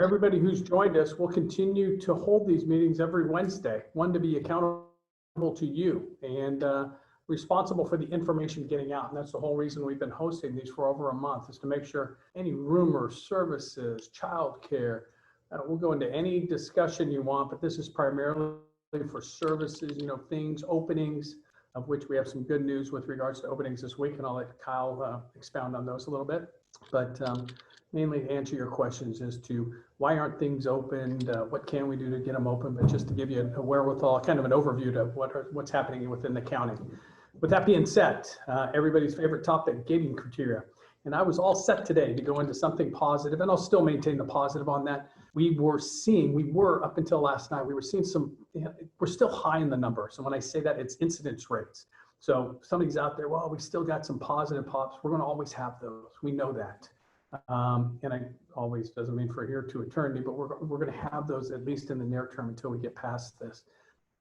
everybody who's joined us. We'll continue to hold these meetings every Wednesday, one to be accountable to you and responsible for the information getting out. And that's the whole reason we've been hosting these for over a month, is to make sure any rumors, services, childcare, we'll go into any discussion you want, but this is primarily for services, things, openings, of which we have some good news with regards to openings this week, and I'll let Kyle expound on those a little bit. But mainly to answer your questions as to why aren't things opened, what can we do to get them open, but just to give you a wherewithal, kind of an overview to what's happening within the county. With that being said, everybody's favorite topic, gating criteria. And I was all set today to go into something positive, and I'll still maintain the positive on that. We were up until last night, we were seeing we're still high in the numbers. And when I say that, it's incidence rates. So somebody's out there, well, we still got some positive pops. We're going to always have those. We know that. And I always doesn't mean for here to eternity, but we're going to have those at least in the near term until we get past this.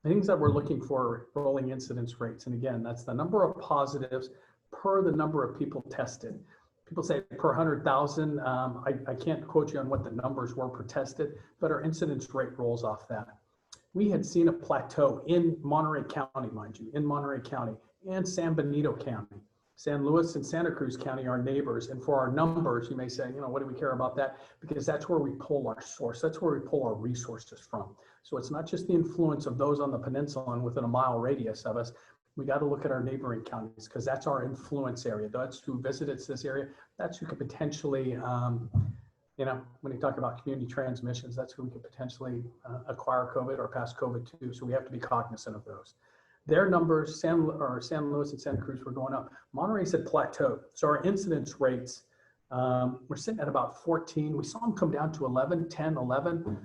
The things that we're looking for, rolling incidence rates. And again, that's the number of positives per the number of people tested. People say per 100,000. I can't quote you on what the numbers were per tested, but our incidence rate rolls off that. We had seen a plateau in Monterey County, mind you, in Monterey County and San Benito County. San Luis and Santa Cruz County are neighbors. And for our numbers, you may say, what do we care about that? Because that's where we pull our source. That's where we pull our resources from. So it's not just the influence of those on the peninsula and within a mile radius of us. We got to look at our neighboring counties because that's our influence area. That's who visits this area. That's who could potentially, when you talk about community transmissions, that's who we could potentially acquire COVID or pass COVID to. So we have to be cognizant of those. Their numbers, San Luis and Santa Cruz, were going up. Monterey's had plateaued. So our incidence rates, we're sitting at about 14. We saw them come down to 11, 10, 11,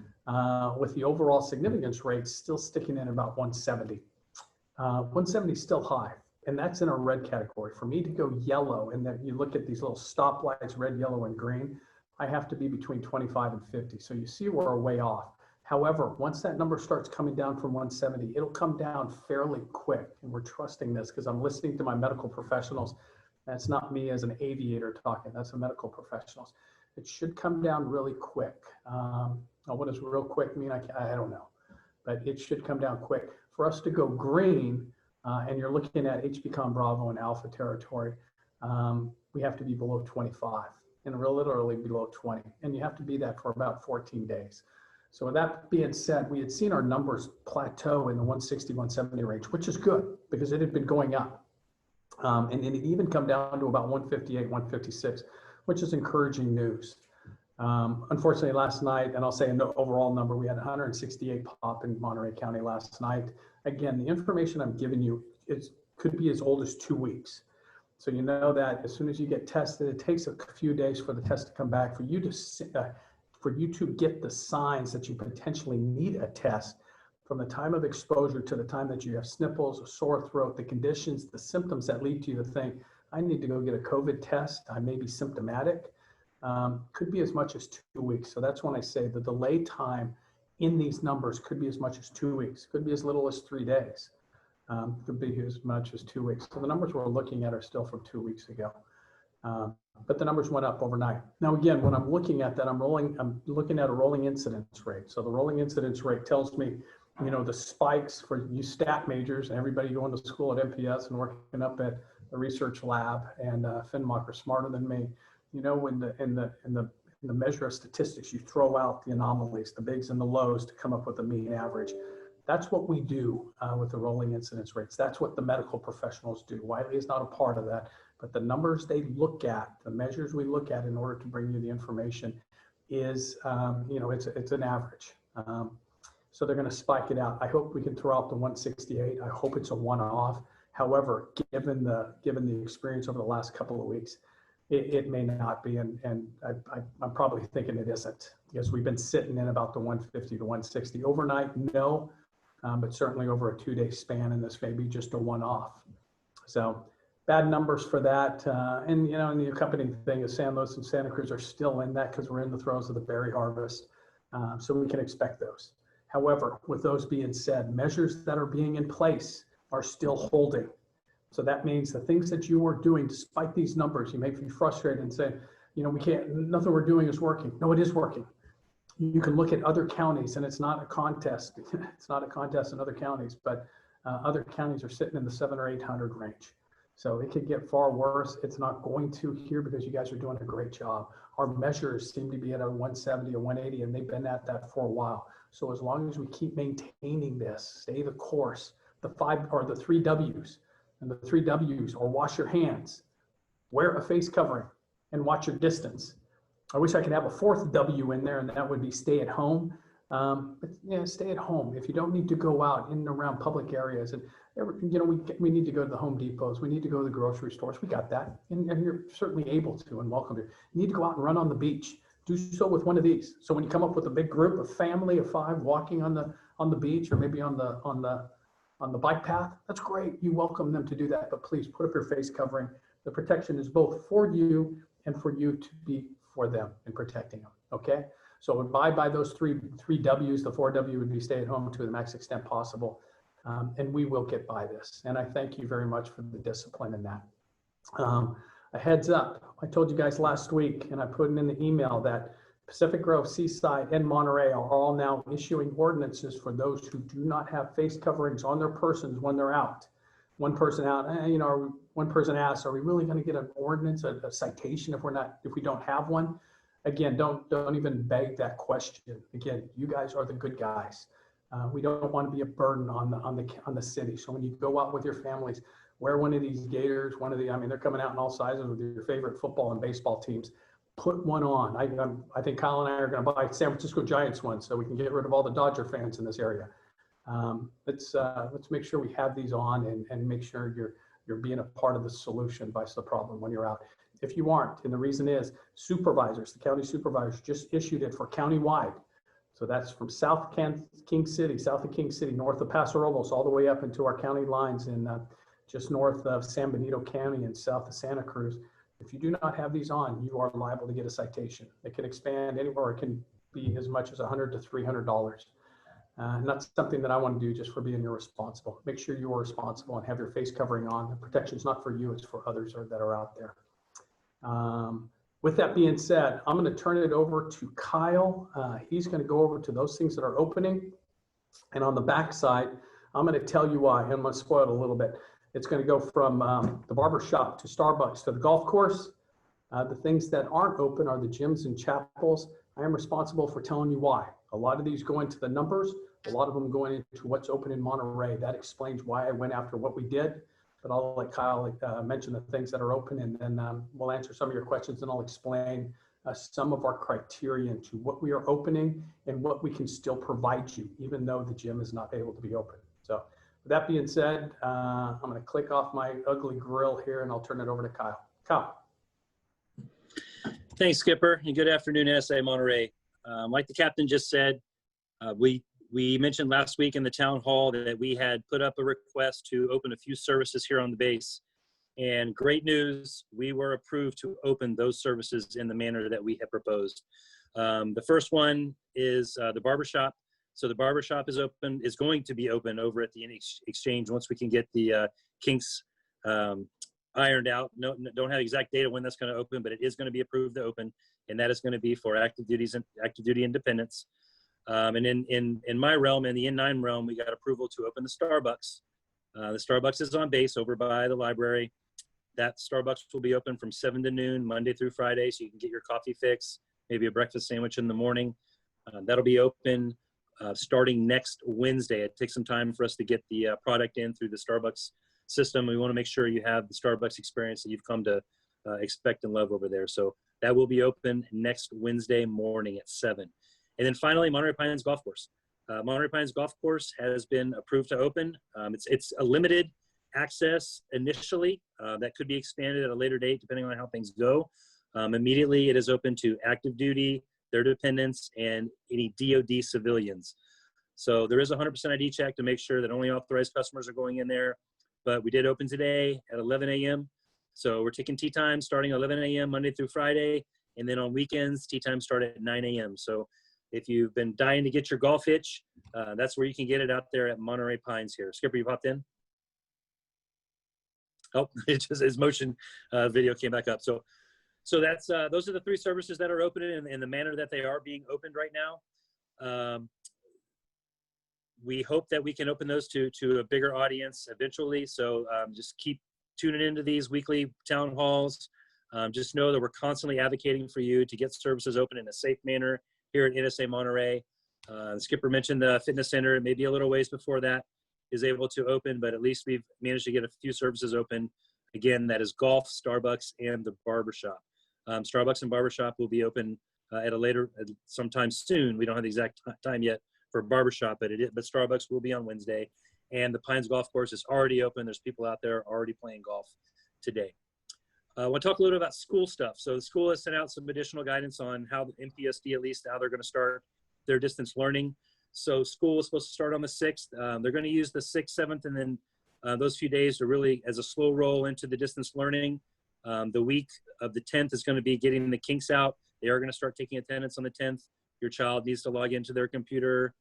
with the overall significance rates still sticking in about 170. 170 is still high, and that's in a red category. For me to go yellow, and that you look at these little stoplights, red, yellow, and green, I have to be between 25 and 50. So you see we're way off. However, once that number starts coming down from 170, it'll come down fairly quick. And we're trusting this because I'm listening to my medical professionals. That's not me as an aviator talking, that's the medical professionals. It should come down really quick. What does real quick mean? I don't know, but it should come down quick. For us to go green, and you're looking at HBCOM Bravo and Alpha territory, we have to be below 25 and literally below 20. And you have to be that for about 14 days. So with that being said, we had seen our numbers plateau in the 160, 170 range, which is good because it had been going up. And it even come down to about 158, 156, which is encouraging news. Unfortunately, last night, and I'll say an overall number, we had 168 pop in Monterey County last night. Again, the information I'm giving you could be as old as 2 weeks. So you know that as soon as you get tested, it takes a few days for the test to come back for you to get the signs that you potentially need a test from the time of exposure to the time that you have sniffles, a sore throat, the conditions, the symptoms that lead you to think, I need to go get a COVID test. I may be symptomatic. Could be as much as 2 weeks. So that's when I say the delay time in these numbers could be as much as 2 weeks, could be as little as 3 days, could be as much as 2 weeks. So the numbers we're looking at are still from 2 weeks ago. But the numbers went up overnight. Now, again, when I'm looking at that, I'm looking at a rolling incidence rate. So the rolling incidence rate tells me, the spikes for you stat majors and everybody going to school at MPS and working up at the research lab, and FinMock are smarter than me. In the measure of statistics, you throw out the anomalies, the bigs and the lows to come up with a mean average. That's what we do with the rolling incidence rates. That's what the medical professionals do. Wiley is not a part of that, but the numbers they look at, the measures we look at in order to bring you the information is, it's an average. So they're going to spike it out. I hope we can throw out the 168. I hope it's a one-off. However, given the experience over the last couple of weeks, it may not be, and I'm probably thinking it isn't, because we've been sitting in about the 150 to 160 overnight. No, but certainly over a 2-day span, and this may be just a one-off. So bad numbers for that. And the accompanying thing is San Luis and Santa Cruz are still in that because we're in the throes of the berry harvest. So we can expect those. However, with those being said, measures that are being in place are still holding. So that means the things that you are doing, despite these numbers, you may be frustrated and say, nothing we're doing is working. No, it is working. You can look at other counties, and it's not a contest. It's not a contest in other counties, but other counties are sitting in the 700 or 800 range. So it could get far worse. It's not going to here because you guys are doing a great job. Our measures seem to be at a 170 or 180, and they've been at that for a while. So as long as we keep maintaining this, stay the course, the 3 W's, and the 3 W's are wash your hands, wear a face covering, and watch your distance. I wish I could have a 4th W in there, and that would be stay at home. But yeah, stay at home. If you don't need to go out in and around public areas, and we need to go to the Home Depots, we need to go to the grocery stores. We got that, and you're certainly able to and welcome to. You need to go out and run on the beach. Do so with one of these. So when you come up with a big group, a family of 5 walking on the beach, or maybe on the bike path, that's great. You welcome them to do that, but please put up your face covering. The protection is both for you and for you to be for them in protecting them. Okay. So abide by those three W's. The 4 W would be stay at home to the max extent possible. And we will get by this. And I thank you very much for the discipline in that. A heads up, I told you guys last week, and I put it in the email, that Pacific Grove, Seaside, and Monterey are all now issuing ordinances for those who do not have face coverings on their persons when they're out. One person out, one person asks, are we really going to get an ordinance, a citation if we don't have one? Again, don't even beg that question. Again, you guys are the good guys. We don't want to be a burden on the city. So when you go out with your families, wear one of these gaiters, they're coming out in all sizes with your favorite football and baseball teams. Put one on. I think Kyle and I are going to buy San Francisco Giants one so we can get rid of all the Dodger fans in this area. Let's make sure we have these on and make sure you're being a part of the solution vice the problem when you're out. If you aren't, and the reason is supervisors, the county supervisors just issued it for countywide. So that's from south of King City, north of Paso Robles, all the way up into our county lines in just north of San Benito County and south of Santa Cruz. If you do not have these on, you are liable to get a citation. It can expand anywhere. It can be as much as $100 to $300. And that's something that I want to do just for being irresponsible. Make sure you are responsible and have your face covering on. The protection is not for you, it's for others that are out there. With that being said, I'm going to turn it over to Kyle. He's going to go over to those things that are opening. And on the back side, I'm going to tell you why. I'm going to spoil it a little bit. It's going to go from the barber shop to Starbucks to the golf course. The things that aren't open are the gyms and chapels. I am responsible for telling you why. A lot of these go into the numbers. A lot of them going into what's open in Monterey. That explains why I went after what we did. But I'll let Kyle mention the things that are open, and then we'll answer some of your questions, and I'll explain some of our criteria into what we are opening and what we can still provide you, even though the gym is not able to be open. So with that being said, I'm going to click off my ugly grill here, and I'll turn it over to Kyle. Kyle. Thanks, Skipper, and good afternoon, NSA Monterey. Like the captain just said, we mentioned last week in the town hall that we had put up a request to open a few services here on the base. And great news, we were approved to open those services in the manner that we had proposed. The first one is the barbershop. So the barbershop is going to be open over at the exchange once we can get the kinks ironed out. Don't have exact data when that's going to open, but it is going to be approved to open, and that is going to be for active duty independents. And in my realm, in the N9 realm, we got approval to open the Starbucks. The Starbucks is on base over by the library. That Starbucks will be open from 7 to noon, Monday through Friday, so you can get your coffee fix, maybe a breakfast sandwich in the morning. That'll be open starting next Wednesday. It takes some time for us to get the product in through the Starbucks system. We want to make sure you have the Starbucks experience that you've come to expect and love over there. So that will be open next Wednesday morning at 7. And then finally, Monterey Pines Golf Course. Monterey Pines Golf Course has been approved to open. It's a limited access initially that could be expanded at a later date depending on how things go. Immediately, it is open to active duty, their dependents, and any DOD civilians. So there is a 100% ID check to make sure that only authorized customers are going in there. But we did open today at 11 a.m. So we're taking tee time starting at 11 a.m. Monday through Friday. And then on weekends, tee time start at 9 a.m. So if you've been dying to get your golf hitch, that's where you can get it out there at Monterey Pines here. Skipper, you popped in? Oh, it just his motion video came back up. So that's those are the 3 services that are open in the manner that they are being opened right now. We hope that we can open those to a bigger audience eventually. So just keep tuning into these weekly town halls. Just know that we're constantly advocating for you to get services open in a safe manner here at NSA Monterey. Skipper mentioned the fitness center. Maybe a little ways before that is able to open, but at least we've managed to get a few services open. Again, that is golf, Starbucks, and the barbershop. Starbucks and barbershop will be open at a later, sometime soon. We don't have the exact time yet for barbershop, but Starbucks will be on Wednesday. And the Pines Golf Course is already open. There's people out there already playing golf today. I want to talk a little bit about school stuff. So the school has sent out some additional guidance on how the MPSD, at least how they're going to start their distance learning. So school is supposed to start on the 6th. They're going to use the 6th, 7th, and then those few days to really as a slow roll into the distance learning. The week of the 10th is going to be getting the kinks out. They are going to start taking attendance on the 10th. Your child needs to log into their computer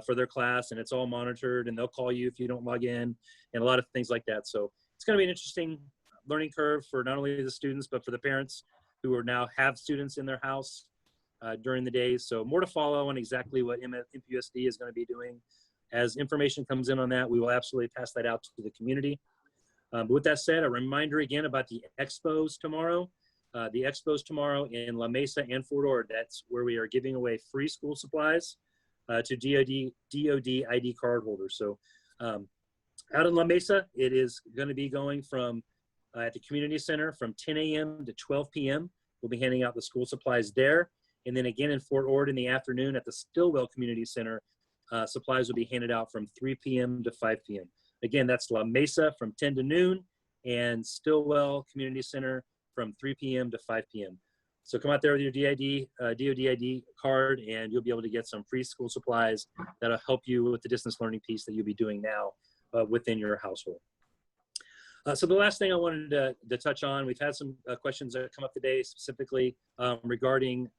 for their class, and it's all monitored, and they'll call you if you don't log in, and a lot of things like that. So it's going to be an interesting learning curve for not only the students, but for the parents who are now have students in their house during the days. So more to follow on exactly what MPUSD is going to be doing. As information comes in on that, we will absolutely pass that out to the community. But with that said, a reminder again about the expos tomorrow. The expos tomorrow in La Mesa and Fort Ord, that's where we are giving away free school supplies to DOD ID card holders. So out in La Mesa, it is going to be going from at the community center from 10 a.m. to 12 p.m. We'll be handing out the school supplies there. And then again in Fort Ord in the afternoon at the Stillwell Community Center, supplies will be handed out from 3 p.m. to 5 p.m. Again, that's La Mesa from 10 to noon and Stillwell Community Center from 3 p.m. to 5 p.m. So come out there with your DOD ID card, and you'll be able to get some free school supplies that'll help you with the distance learning piece that you'll be doing now within your household. So the last thing I wanted to touch on, we've had some questions that come up today specifically regarding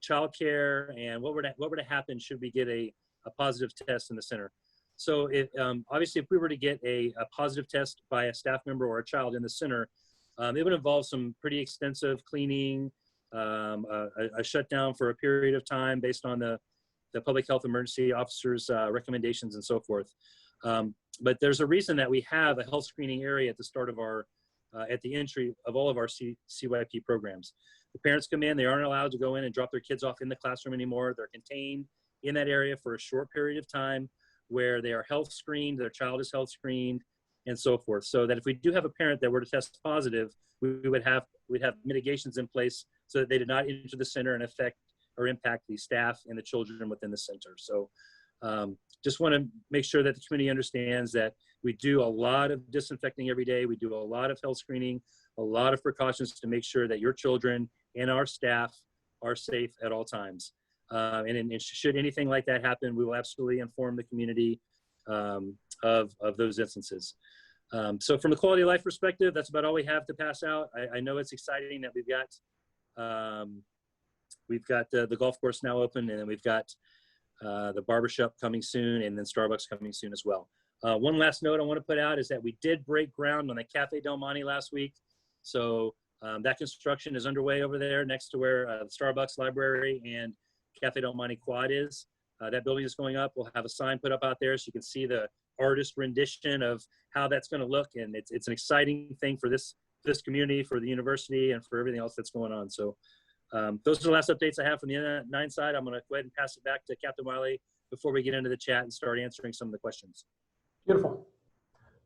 childcare and what were to happen should we get a positive test in the center. So obviously if we were to get a positive test by a staff member or a child in the center, it would involve some pretty extensive cleaning, a shutdown for a period of time based on the public health emergency officer's recommendations and so forth. But there's a reason that we have a health screening area at the start of our, at the entry of all of our CYP programs. The parents come in, they aren't allowed to go in and drop their kids off in the classroom anymore. They're contained in that area for a short period of time where they are health screened, their child is health screened, and so forth. So that if we do have a parent that were to test positive, we'd have mitigations in place so that they did not enter the center and affect or impact the staff and the children within the center. So just want to make sure that the community understands that we do a lot of disinfecting every day. We do a lot of health screening, a lot of precautions to make sure that your children and our staff are safe at all times. And should anything like that happen, we will absolutely inform the community of those instances. So from a quality of life perspective, that's about all we have to pass out. I know it's exciting that we've got the golf course now open, and then we've got the barbershop coming soon, and then Starbucks coming soon as well. One last note I want to put out is that we did break ground on the Cafe Del Monte last week. So that construction is underway over there next to where the Starbucks library and Cafe Del Monte quad is. That building is going up. We'll have a sign put up out there so you can see the artist rendition of how that's going to look. And it's an exciting thing for this community, for the university, and for everything else that's going on. So those are the last updates I have from the N9 side. I'm going to go ahead and pass it back to Captain Wiley before we get into the chat and start answering some of the questions. Beautiful.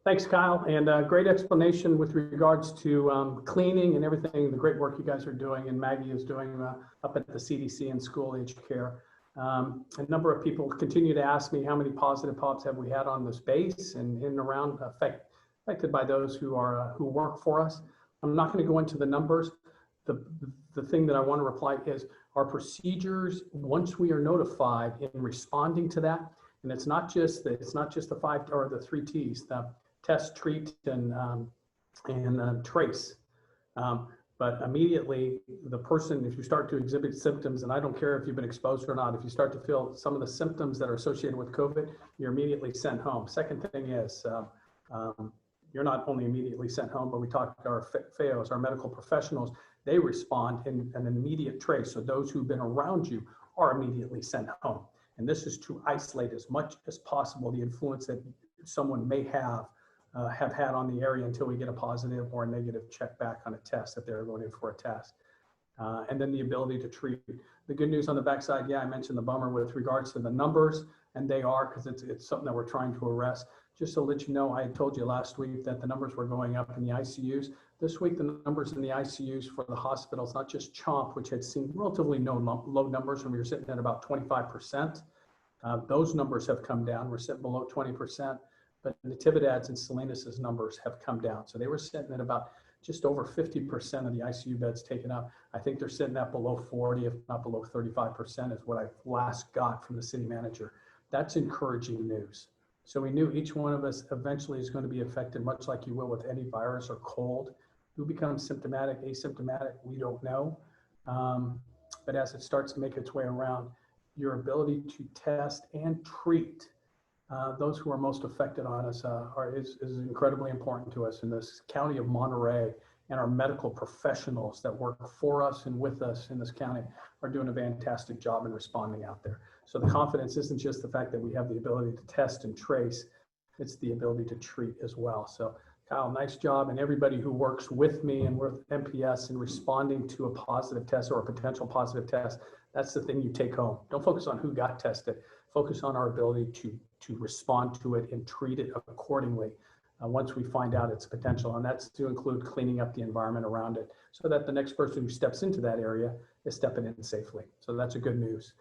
Thanks, Kyle. And great explanation with regards to cleaning and everything, the great work you guys are doing and Maggie is doing up at the CDC and school aged care. A number of people continue to ask me how many positive pops have we had on this base and in and around affected by those who work for us. I'm not going to go into the numbers. The thing that I want to reply is our procedures, once we are notified in responding to that, and it's not just the 5 or the 3 T's, the test, treat, and trace. But immediately the person, if you start to exhibit symptoms, and I don't care if you've been exposed or not, if you start to feel some of the symptoms that are associated with COVID, you're immediately sent home. Second thing is, you're not only immediately sent home, but we talk to our FAOs, our medical professionals, they respond in an immediate trace. So those who've been around you are immediately sent home. And this is to isolate as much as possible the influence that someone may have had on the area until we get a positive or a negative check back on a test if they're going in for a test. And then the ability to treat. The good news on the backside, yeah, I mentioned the bummer with regards to the numbers, and they are, because it's something that we're trying to arrest. Just to let you know, I had told you last week that the numbers were going up in the ICUs. This week, the numbers in the ICUs for the hospitals, not just CHOMP, which had seen relatively low numbers, and we were sitting at about 25%. Those numbers have come down. We're sitting below 20%, but Natividad's and Salinas's numbers have come down. So they were sitting at about just over 50% of the ICU beds taken up. I think they're sitting at below 40, if not below 35% is what I last got from the city manager. That's encouraging news. So we knew each one of us eventually is going to be affected, much like you will with any virus or cold. Who becomes symptomatic, asymptomatic, we don't know. But as it starts to make its way around, your ability to test and treat those who are most affected on us is incredibly important to us in this county of Monterey, and our medical professionals that work for us and with us in this county are doing a fantastic job in responding out there. So the confidence isn't just the fact that we have the ability to test and trace, it's the ability to treat as well. So Kyle, nice job, and everybody who works with me and with MPS in responding to a positive test or a potential positive test. That's the thing you take home. Don't focus on who got tested. Focus on our ability to respond to it and treat it accordingly once we find out its potential. And that's to include cleaning up the environment around it so that the next person who steps into that area is stepping in safely. So that's a good news.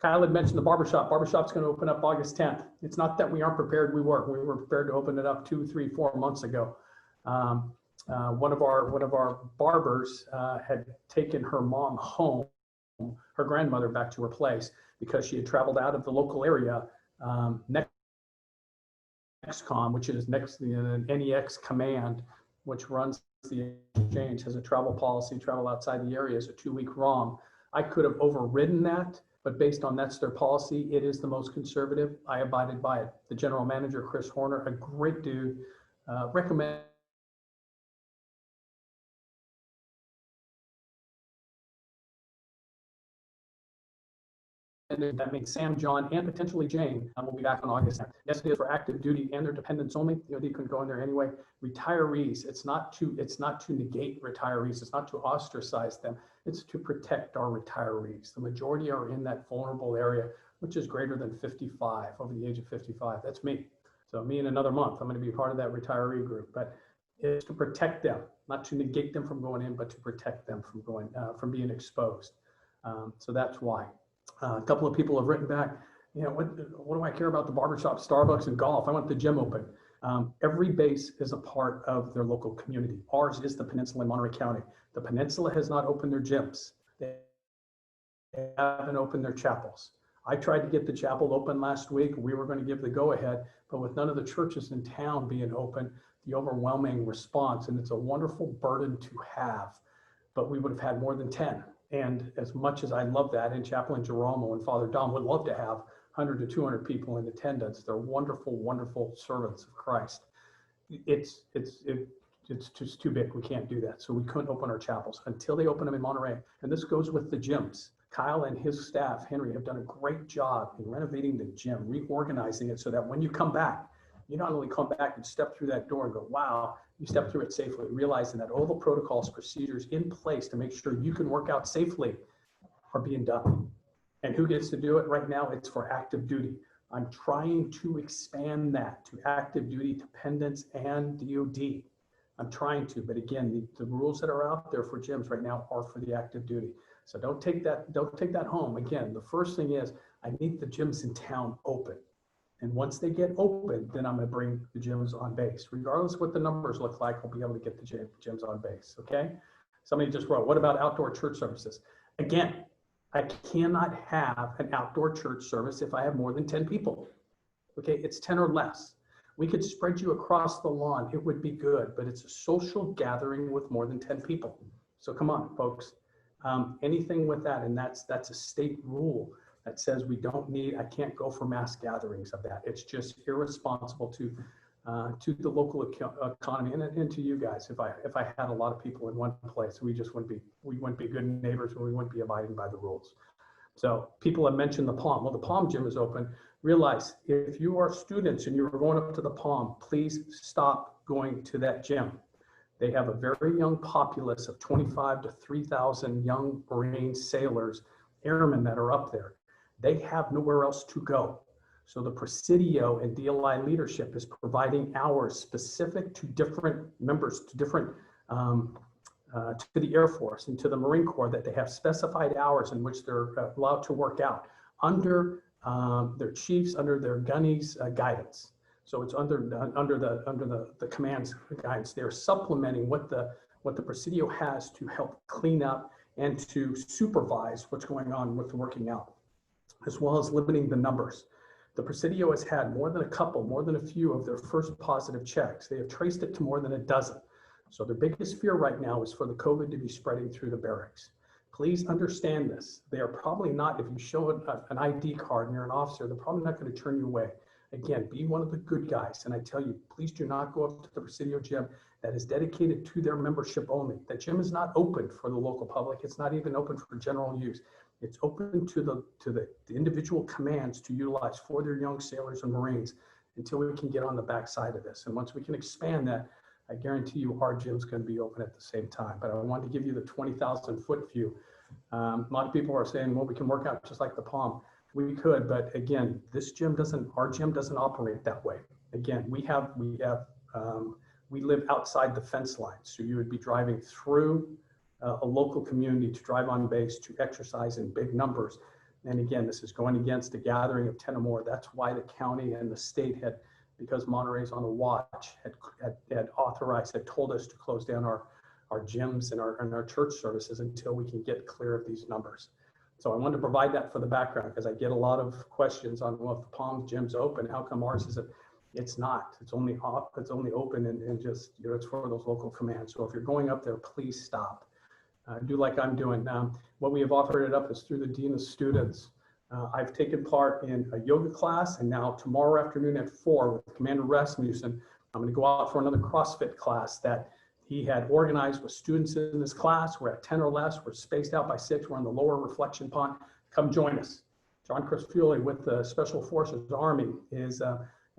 Kyle had mentioned the barbershop. Barbershop's going to open up August 10th. It's not that we aren't prepared. We were prepared to open it up 2, 3, 4 months ago. One of our barbers had taken her mom home, her grandmother, back to her place because she had traveled out of the local area. NSAM, which is next the NEX command, which runs the exchange, has a travel policy. Travel outside the area is a 2-week ROM. I could have overridden that, but based on that's their policy, it is the most conservative. I abided by it. The general manager, Chris Horner, a great dude, recommend and that means Sam, John, and potentially Jane will be back on August 10th. Yes, it is for active duty and their dependents only. You know, they couldn't go in there anyway. Retirees, it's not to negate retirees. It's not to ostracize them. It's to protect our retirees. The majority are in that vulnerable area, which is greater than 55, over the age of 55. That's me. So me in another month, I'm going to be part of that retiree group. But it's to protect them, not to negate them from going in, but to protect them from going from being exposed. So that's why. A couple of people have written back, you know, what do I care about the barbershop, Starbucks, and golf? I want the gym open. Every base is a part of their local community. Ours is the Peninsula in Monterey County. The Peninsula has not opened their gyms. They haven't opened their chapels. I tried to get the chapel open last week. We were going to give the go-ahead, but with none of the churches in town being open, the overwhelming response, and it's a wonderful burden to have, but we would have had more than 10. And as much as I love that, and Chaplain Geromo and Father Dom would love to have 100 to 200 people in attendance. They're wonderful, wonderful servants of Christ. It's just too big. We can't do that. So we couldn't open our chapels until they open them in Monterey. And this goes with the gyms. Kyle and his staff, Henry, have done a great job in renovating the gym, reorganizing it so that when you come back, you not only come back and step through that door and go, wow, you step through it safely, realizing that all the protocols, procedures in place to make sure you can work out safely are being done. And who gets to do it right now? It's for active duty. I'm trying to expand that to active duty dependents and DOD. I'm trying to, but again, the rules that are out there for gyms right now are for the active duty. So don't take that home. Again, the first thing is I need the gyms in town open. And once they get open, then I'm going to bring the gyms on base. Regardless of what the numbers look like, we'll be able to get the gyms on base, okay? Somebody just wrote, what about outdoor church services? Again, I cannot have an outdoor church service if I have more than 10 people, okay? It's 10 or less. We could spread you across the lawn. It would be good, but it's a social gathering with more than 10 people. So come on, folks. Anything with that, and that's a state rule that says we don't need, I can't go for mass gatherings of that. It's just irresponsible to the local economy and to you guys. If I had a lot of people in one place, we wouldn't be good neighbors, and we wouldn't be abiding by the rules. So people have mentioned the Palm. Well, the Palm gym is open. Realize if you are students and you're going up to the Palm, please stop going to that gym. They have a very young populace of 25 to 3,000 young Marine sailors, airmen that are up there. They have nowhere else to go. So the Presidio and DLI leadership is providing hours specific to different members, to different, to the Air Force and to the Marine Corps, that they have specified hours in which they're allowed to work out under their chiefs, under their gunnies' guidance. So it's under the command's guidance. They're supplementing what the Presidio has to help clean up and to supervise what's going on with the working out, as well as limiting the numbers. The Presidio has had more than a few of their first positive checks. They have traced it to more than a dozen. So their biggest fear right now is for the COVID to be spreading through the barracks. Please understand this. They are probably not, if you show an ID card and you're an officer, they're probably not going to turn you away. Again, be one of the good guys. And I tell you, please do not go up to the Presidio gym that is dedicated to their membership only. That gym is not open for the local public. It's not even open for general use. It's open to the individual commands to utilize for their young sailors and Marines until we can get on the backside of this. And once we can expand that, I guarantee you our gym's going to be open at the same time. But I wanted to give you the 20,000 foot view. A lot of people are saying, well, we can work out just like the Palm. We could, but again, our gym doesn't operate that way. Again, we live outside the fence line. So you would be driving through a local community to drive on base, to exercise in big numbers. And again, this is going against a gathering of 10 or more. That's why the county and the state had, because Monterey's on a watch, had told us to close down our gyms and our church services until we can get clear of these numbers. So I wanted to provide that for the background because I get a lot of questions on, well, if the Palm gym's open, how come ours isn't? It's not. It's only open and just, it's for those local commands. So if you're going up there, please stop. Do like I'm doing. What we have offered it up is through the Dean of Students. I've taken part in a yoga class, and now tomorrow afternoon at 4 with Commander Rasmussen, I'm going to go out for another CrossFit class that he had organized with students in this class. We're at 10 or less. We're spaced out by 6. We're in the lower reflection pond. Come join us. John Crisfioli with the Special Forces Army is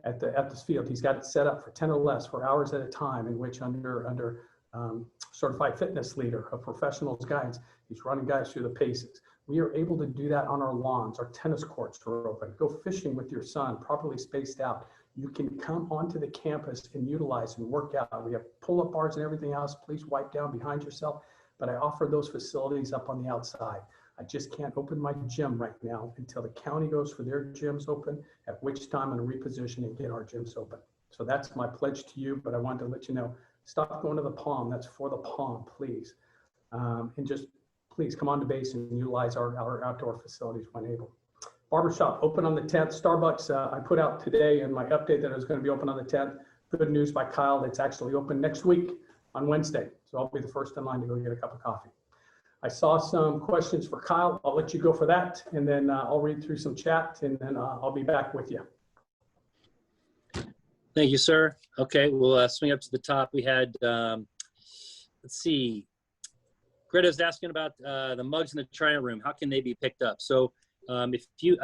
at this field. He's got it set up for 10 or less for hours at a time, in which under certified fitness leader of professionals guides, he's running guys through the paces. We are able to do that on our lawns. Our tennis courts are open. Go fishing with your son, properly spaced out. You can come onto the campus and utilize and work out. We have pull-up bars and everything else. Please wipe down behind yourself. But I offer those facilities up on the outside. I just can't open my gym right now until the county goes for their gyms open, at which time I'm going to reposition and get our gyms open. So that's my pledge to you, but I wanted to let you know, stop going to the Palm. That's for the Palm, please. And just please come on to base and utilize our outdoor facilities when able. Barbershop open on the 10th. Starbucks, I put out today in my update that it was going to be open on the 10th. Good news by Kyle, it's actually open next week on Wednesday. So I'll be the first in line to go get a cup of coffee. I saw some questions for Kyle. I'll let you go for that, and then I'll read through some chat, and then I'll be back with you. Thank you, sir. Okay, we'll swing up to the top. We had, let's see, Greta's asking about the mugs in the Trident room. How can they be picked up? So I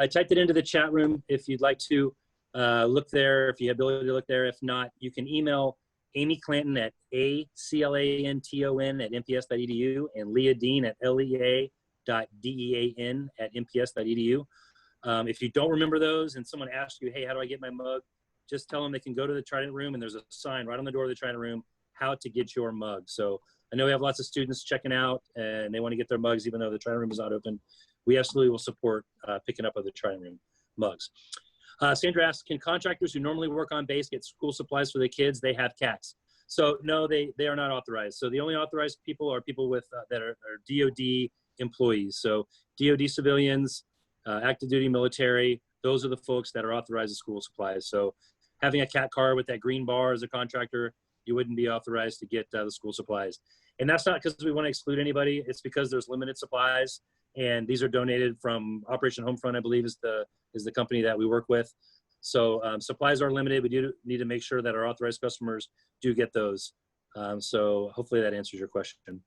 typed it into the chat room if you'd like to look there, if you have the ability to look there. If not, you can email Amy Clanton at aclanton@mps.edu and Leah Dean at lea.dean@mps.edu. If you don't remember those and someone asks you, hey, how do I get my mug? Just tell them they can go to the Trident room, and there's a sign right on the door of the Trident room, how to get your mug. So I know we have lots of students checking out and they want to get their mugs even though the Trident room is not open. We absolutely will support picking up of the Trident room mugs. Sandra asks, can contractors who normally work on base get school supplies for the kids? They have cats. So no, they are not authorized. So the only authorized people are people with that are DOD employees. So DOD civilians, active duty military, those are the folks that are authorized to school supplies. So having a cat car with that green bar as a contractor, you wouldn't be authorized to get the school supplies. And that's not because we want to exclude anybody. It's because there's limited supplies, and these are donated from Operation Homefront, I believe is the company that we work with. So supplies are limited. We do need to make sure that our authorized customers do get those. So hopefully that answers your question.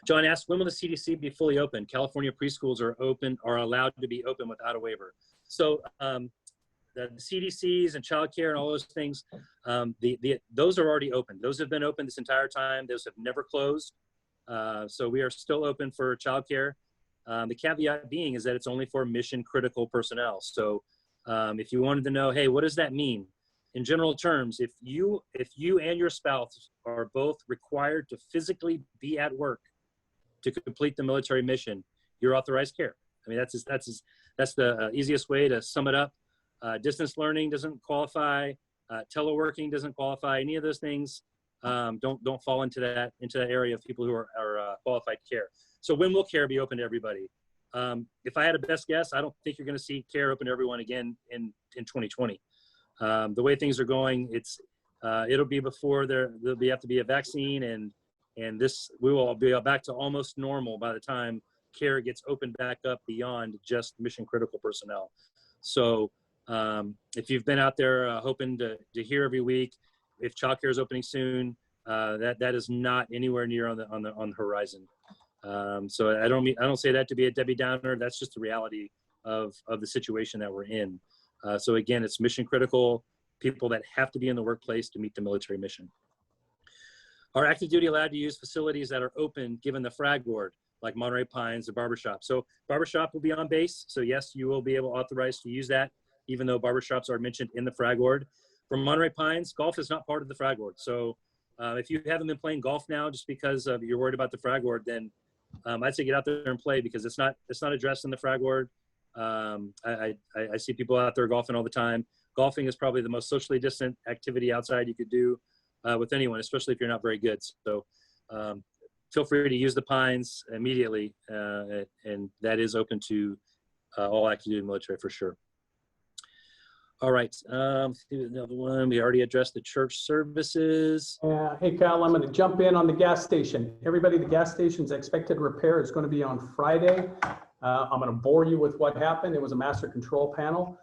John asked, when will the CDC be fully open? California preschools are allowed to be open without a waiver. So the CDCs and childcare and all those things, those are already open. Those have been open this entire time. Those have never closed. So we are still open for childcare. The caveat being is that it's only for mission critical personnel. So if you wanted to know, hey, what does that mean? In general terms, if you and your spouse are both required to physically be at work to complete the military mission, you're authorized care. I mean, that's the easiest way to sum it up. Distance learning doesn't qualify. Teleworking doesn't qualify. Any of those things don't fall into that area of people who are qualified care. So when will care be open to everybody? If I had a best guess, I don't think you're going to see care open to everyone again in 2020. The way things are going, it'll be before there'll have to be a vaccine, and we will all be back to almost normal by the time care gets opened back up beyond just mission critical personnel. So if you've been out there hoping to hear every week if childcare is opening soon, that is not anywhere near on the horizon. So I don't say that to be a Debbie Downer. That's just the reality of the situation that we're in. So again, it's mission critical, people that have to be in the workplace to meet the military mission. Are active duty allowed to use facilities that are open given the frag ward, like Monterey Pines, the barbershop? So barbershop will be on base. So yes, you will be authorized to use that, even though barbershops are mentioned in the frag ward. For Monterey Pines, golf is not part of the frag ward. So if you haven't been playing golf now just because you're worried about the frag ward, then I'd say get out there and play, because it's not addressed in the frag ward. I see people out there golfing all the time. Golfing is probably the most socially distant activity outside you could do with anyone, especially if you're not very good. So feel free to use the Pines immediately, and that is open to all active duty military for sure. All right, another one. We already addressed the church services. Hey, Kyle, I'm going to jump in on the gas station. Everybody, the gas station's expected repair is going to be on Friday. I'm going to bore you with what happened. It was a master control panel.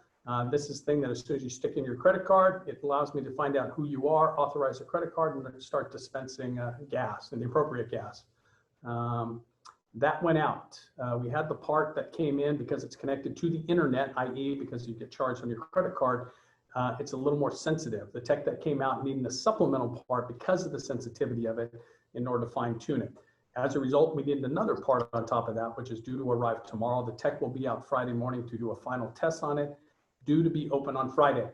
This is the thing that as soon as you stick in your credit card, it allows me to find out who you are, authorize a credit card, and then start dispensing gas, and the appropriate gas. That went out. We had the part that came in because it's connected to the internet, i.e. because you get charged on your credit card. It's a little more sensitive. The tech that came out needing the supplemental part because of the sensitivity of it in order to fine tune it. As a result, we needed another part on top of that, which is due to arrive tomorrow. The tech will be out Friday morning to do a final test on it, due to be open on Friday.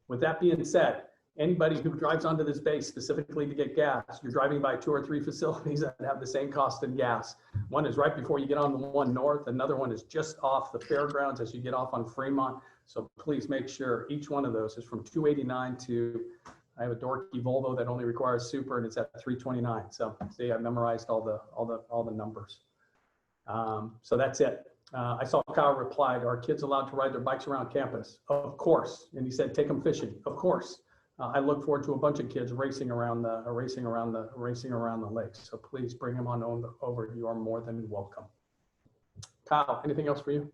With that being said, anybody who drives onto this base specifically to get gas, you're driving by 2 or 3 facilities that have the same cost in gas. One is right before you get on the one north. Another one is just off the fairgrounds as you get off on Fremont. So please make sure each one of those is from $2.89 to, I have a dorky Volvo that only requires super, and it's at $3.29. So see, I've memorized all the numbers. So that's it. I saw Kyle replied, "Are kids allowed to ride their bikes around campus?" Of course. And he said, "Take them fishing." Of course. I look forward to a bunch of kids racing around the lake. So please bring them on over. You are more than welcome. Kyle, anything else for you?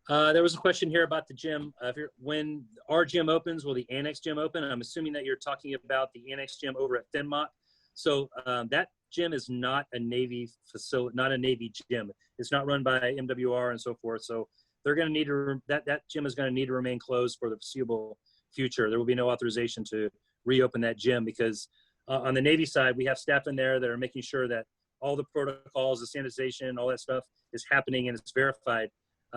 There was a question here about the gym. When our gym opens, will the annex gym open? And I'm assuming that you're talking about the annex gym over at Finmont. So that gym is not a Navy facility, not a Navy gym. It's not run by MWR and so forth. So they're going to need to, that gym is going to need to remain closed for the foreseeable future. There will be no authorization to reopen that gym because on the Navy side, we have staff in there that are making sure that all the protocols, the sanitization, all that stuff is happening and it's verified.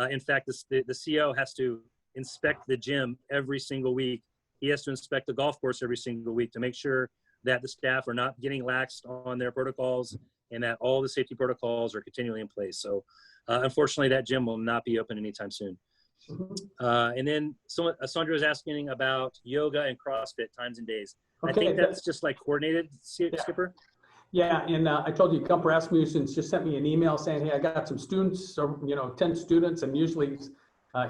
In fact, the CO has to inspect the gym every single week. He has to inspect the golf course every single week to make sure that the staff are not getting laxed on their protocols and that all the safety protocols are continually in place. So unfortunately, that gym will not be open anytime soon. And then Sandra was asking about yoga and CrossFit times and days. Okay. I think that's just like coordinated, Skipper. Yeah, and I told you, Gump Rasmussen just sent me an email saying, hey, I got some students, or 10 students, and usually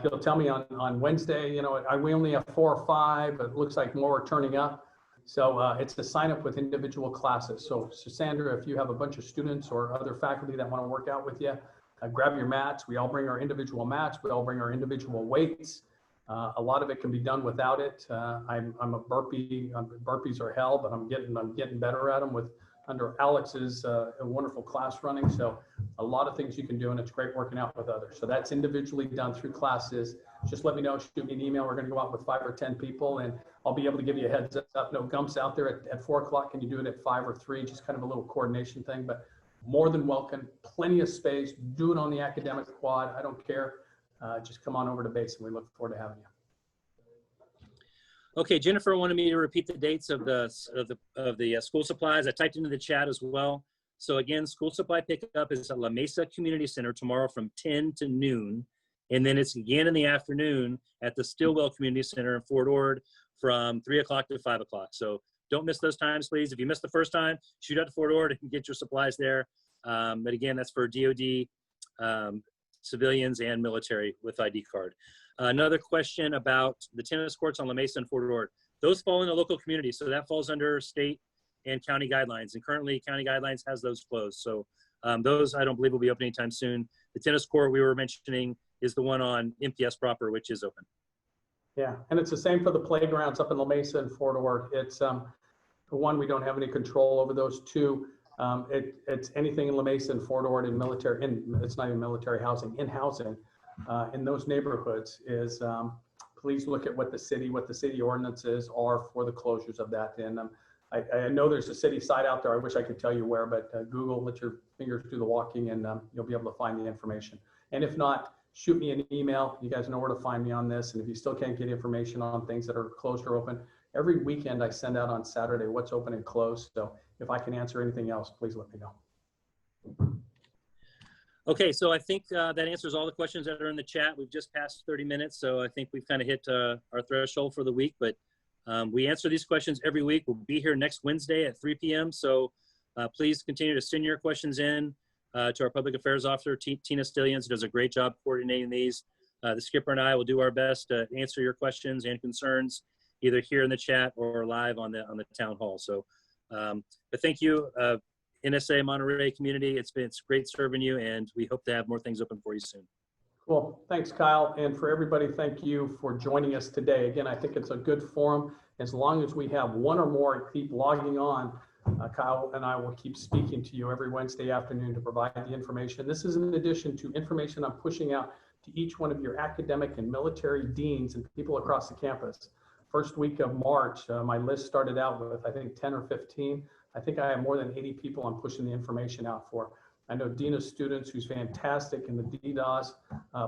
he'll tell me on Wednesday, we only have 4 or 5, but it looks like more are turning up. So it's to sign up with individual classes. So Sandra, if you have a bunch of students or other faculty that want to work out with you, grab your mats. We all bring our individual mats. We all bring our individual weights. A lot of it can be done without it. I'm a burpee. Burpees are hell, but I'm getting better at them with under Alex's a wonderful class running. So a lot of things you can do, and it's great working out with others. So that's individually done through classes. Just let me know, shoot me an email. We're going to go out with 5 or 10 people, and I'll be able to give you a heads up. No gumps out there at 4 o'clock. Can you do it at 5 or 3? Just kind of a little coordination thing, but more than welcome. Plenty of space. Do it on the academic quad. I don't care. Just come on over to base, and we look forward to having you. Okay, Jennifer wanted me to repeat the dates of the school supplies. I typed into the chat as well. So again, school supply pickup is at La Mesa Community Center tomorrow from 10 to noon. And then it's again in the afternoon at the Stillwell Community Center in Fort Ord from 3 o'clock to 5 o'clock. So don't miss those times, please. If you missed the first time, shoot out to Fort Ord and get your supplies there. But again, that's for DOD, civilians, and military with ID card. Another question about the tennis courts on La Mesa and Fort Ord. Those fall in the local community, so that falls under state and county guidelines. And currently, county guidelines has those closed. So those I don't believe will be opening anytime soon. The tennis court we were mentioning is the one on MPS proper, which is open. Yeah, and it's the same for the playgrounds up in La Mesa and Fort Ord. It's one, we don't have any control over those. Two, it's anything in La Mesa and Fort Ord in military, it's not even military housing, in housing. In those neighborhoods is please look at what the city ordinances are for the closures of that. And I know there's a city site out there. I wish I could tell you where, but Google, let your fingers do the walking, and you'll be able to find the information. And if not, shoot me an email. You guys know where to find me on this. And if you still can't get information on things that are closed or open, every weekend I send out on Saturday what's open and closed. So if I can answer anything else, please let me know. Okay, so I think that answers all the questions that are in the chat. We've just passed 30 minutes, so I think we've kind of hit our threshold for the week, but we answer these questions every week. We'll be here next Wednesday at 3 p.m., so please continue to send your questions in to our Public Affairs Officer, Tina Stillians, who does a great job coordinating these. The skipper and I will do our best to answer your questions and concerns, either here in the chat or live on the town hall. So, but thank you. NSA Monterey community. It's great serving you, and we hope to have more things open for you soon. Cool. Thanks, Kyle. And for everybody, thank you for joining us today. Again, I think it's a good forum. As long as we have one or more keep logging on, Kyle and I will keep speaking to you every Wednesday afternoon to provide the information. This is in addition to information I'm pushing out to each one of your academic and military deans and people across the campus. First week of March, my list started out with, I think, 10 or 15. I think I have more than 80 people I'm pushing the information out for. I know Dina's students, who's fantastic in the DDoS,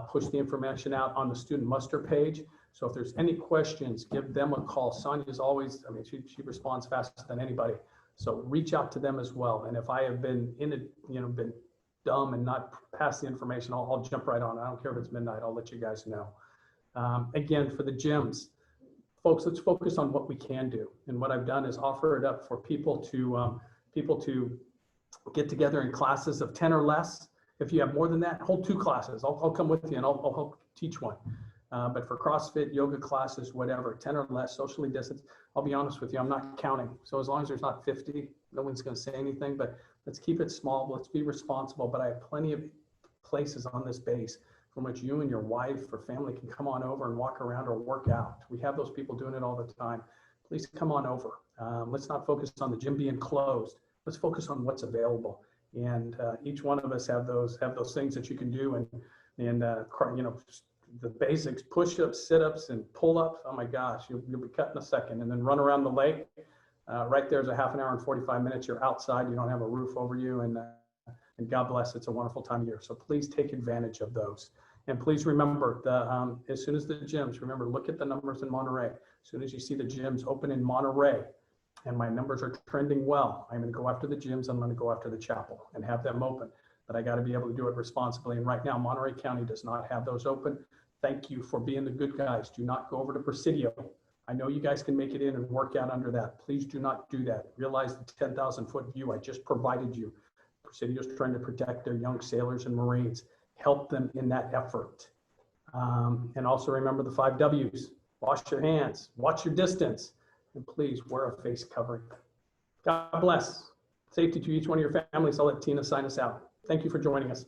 push the information out on the student muster page. So if there's any questions, give them a call. Sonia's always, I mean, she responds faster than anybody. So reach out to them as well. And if I have been been dumb and not passed the information, I'll jump right on. I don't care if it's midnight. I'll let you guys know. Again, for the gyms, folks, let's focus on what we can do. And what I've done is offer it up for people to get together in classes of 10 or less. If you have more than that, hold 2 classes. I'll come with you and I'll help teach one. But for CrossFit, yoga classes, whatever, 10 or less, socially distanced, I'll be honest with you, I'm not counting. So as long as there's not 50, no one's going to say anything, but let's keep it small. Let's be responsible. But I have plenty of places on this base from which you and your wife or family can come on over and walk around or work out. We have those people doing it all the time. Please come on over. Let's not focus on the gym being closed. Let's focus on what's available. And each one of us have those things that you can do. And the basics, push-ups, sit-ups, and pull-ups. Oh my gosh, you'll be cut in a second. And then run around the lake. Right there's a half an hour and 45 minutes. You're outside. You don't have a roof over you. And God bless, it's a wonderful time of year. So please take advantage of those. And please remember, as soon as the gyms, remember, look at the numbers in Monterey. As soon as you see the gyms open in Monterey, and my numbers are trending well, I'm going to go after the gyms. I'm going to go after the chapel and have them open. But I got to be able to do it responsibly. And right now, Monterey County does not have those open. Thank you for being the good guys. Do not go over to Presidio. I know you guys can make it in and work out under that. Please do not do that. Realize the 10,000-foot view I just provided you. Presidio's trying to protect their young sailors and Marines. Help them in that effort. And also remember the 5 W's. Wash your hands, watch your distance, and please wear a face covering. God bless. Safety to each one of your families. I'll let Tina sign us out. Thank you for joining us.